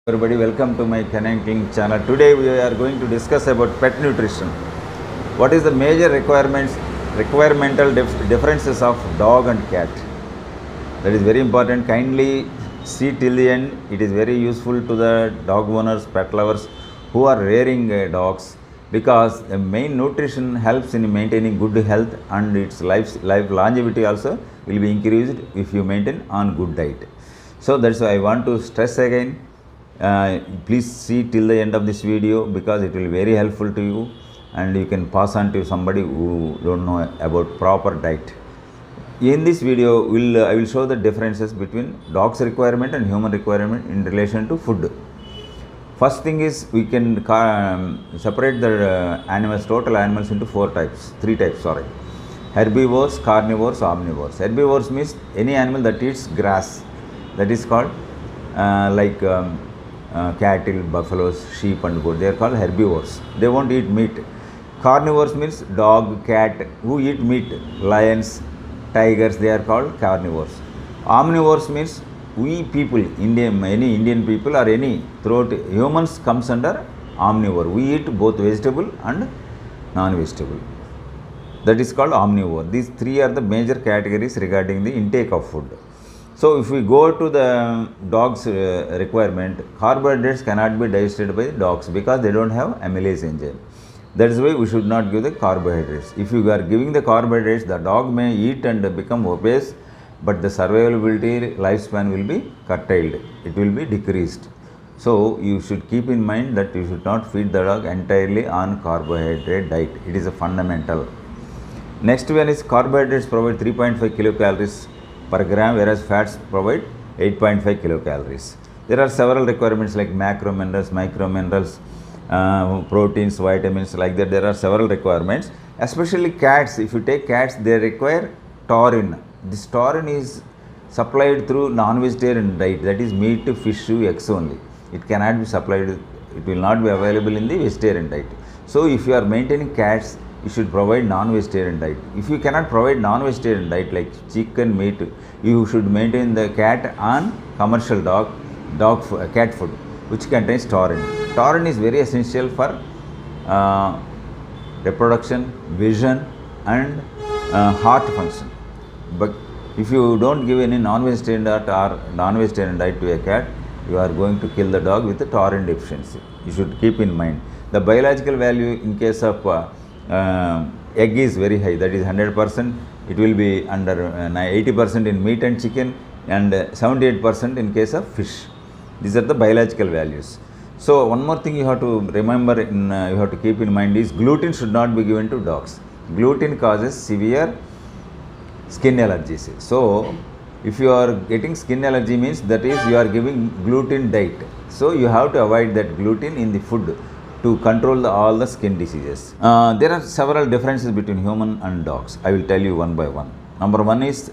Everybody, welcome to my Canine King channel. Today we are going to discuss about pet nutrition. What is the major differences of dog and cat? That is very important. Kindly see till the end. It is very useful to the dog owners, pet lovers who are rearing dogs, because the main nutrition helps in maintaining good health, and its life longevity also will be increased if you maintain on good diet. So that's why I want to stress again. Please see till the end of this video, because it will be very helpful to you, and you can pass on to somebody who don't know about proper diet. In this video I will show the differences between dog's requirement and human requirement in relation to food. First thing is, we can separate the total animals into three types. Herbivores, carnivores, omnivores. Herbivores means any animal that eats grass, that is called cattle, buffaloes, sheep and goat. They are called herbivores. They won't eat meat. Carnivores means dog, cat who eat meat. Lions, tigers, they are called carnivores. Omnivores means we people, any Indian people or any throughout humans comes under omnivore. We eat both vegetable and non-vegetable. That is called omnivore. These three are the major categories regarding the intake of food. So if we go to the dog's requirement, carbohydrates cannot be digested by dogs because they don't have amylase enzyme. That is why we should not give the carbohydrates. If you are giving the carbohydrates, the dog may eat and become obese, but the survivability lifespan will be curtailed. It will be decreased. So you should keep in mind that you should not feed the dog entirely on carbohydrate diet. It is a fundamental. Next one is, carbohydrates provide 3.5 kilocalories per gram, whereas fats provide 8.5 kilocalories. There are several requirements like macrominerals, microminerals, proteins, vitamins, like that. There are several requirements. Especially cats, if you take cats, they require taurine. This taurine is supplied through non-vegetarian diet, that is meat, fish, eggs only. It cannot be supplied, it will not be available in the vegetarian diet. So if you are maintaining cats, you should provide non-vegetarian diet. If you cannot provide non-vegetarian diet like chicken, meat, you should maintain the cat on commercial cat food, which contains taurine. Taurine is very essential for reproduction, vision and heart function. But if you don't give any non-vegetarian diet to a cat, you are going to kill the dog with the taurine deficiency. You should keep in mind. The biological value in case of egg is very high, that is 100%. It will be under 80% in meat and chicken, and 78% in case of fish. These are the biological values. So one more thing you have to remember, you have to keep in mind is, gluten should not be given to dogs. Gluten causes severe skin allergies. So if you are getting skin allergy, means that is you are giving gluten diet. So you have to avoid that gluten in the food to control all the skin diseases. There are several differences between human and dogs. I will tell you one by one. Number one is,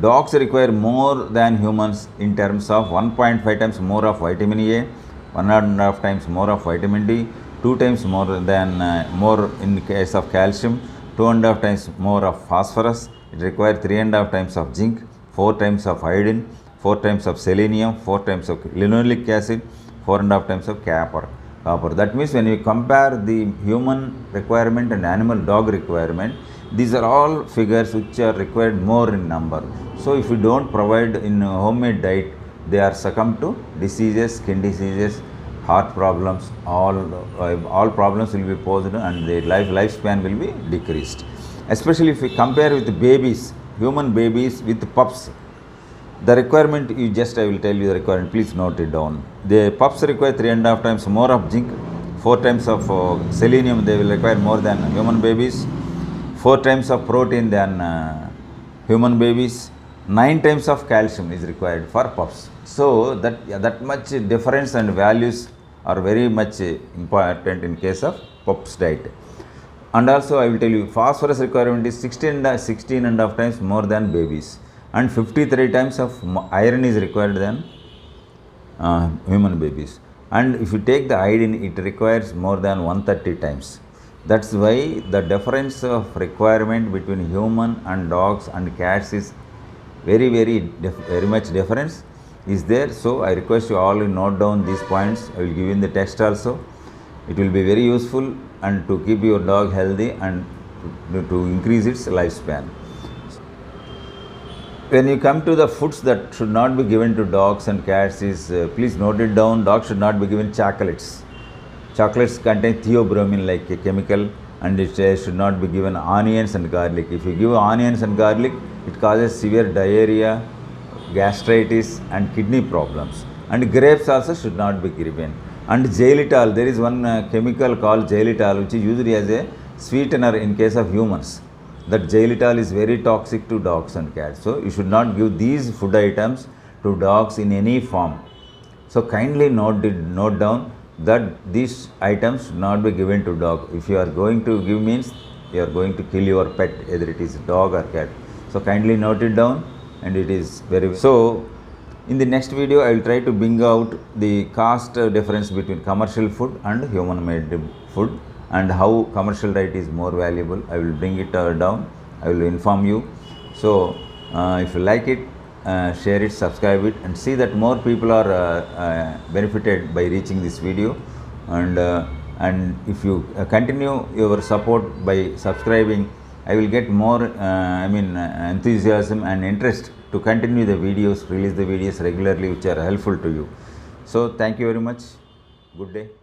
dogs require more than humans in terms of 1.5 times more of vitamin A, 1.5 times more of vitamin D, 2 times more in the case of calcium, 2.5 times more of phosphorus. It requires 3.5 times of zinc, 4 times of iodine, 4 times of selenium, 4 times of linoleic acid, 4.5 times of copper. That means when you compare the human requirement and animal dog requirement, these are all figures which are required more in number. So if you don't provide in homemade diet, they are succumb to diseases, skin diseases, heart problems, all problems will be posed, and their lifespan will be decreased. Especially if we compare with babies, human babies with pups. The requirement, I will tell you the requirement, please note it down. The pups require 3.5 times more of zinc, 4 times of selenium, they will require more than human babies, 4 times of protein than human babies, 9 times of calcium is required for pups. So that much difference and values are very much important in case of pups diet. And also I will tell you, phosphorus requirement is 16.5 times more than babies, and 53 times of iron is required than human babies. And if you take the iodine, it requires more than 130 times. That's why the difference of requirement between human and dogs and cats is very much difference. is there. So I request you all to note down these points. I will give you in the text also. It will be very useful and to keep your dog healthy and to increase its lifespan. When you come to the foods that should not be given to dogs and cats is, please note it down. Dogs should not be given chocolates. Chocolates contain theobromine like a chemical, and it should not be given onions and garlic. If you give onions and garlic, it causes severe diarrhea, gastritis and kidney problems. And grapes also should not be given. And xylitol, there is one chemical called xylitol which is used as a sweetener in case of humans. That xylitol is very toxic to dogs and cats. So you should not give these food items to dogs in any form. So kindly note down that these items should not be given to dog. If you are going to give means you are going to kill your pet, either it is dog or cat. So kindly note it down, and it is very so. In the next video, I will try to bring out the cost difference between commercial food and human made food, and how commercial diet is more valuable. I will bring it down. I will inform you. So if you like it, share it, subscribe it, and see that more people are benefited by reaching this video. And if you continue your support by subscribing, I will get more enthusiasm and interest to continue the videos, release the videos regularly which are helpful to you. So thank you very much. Good day.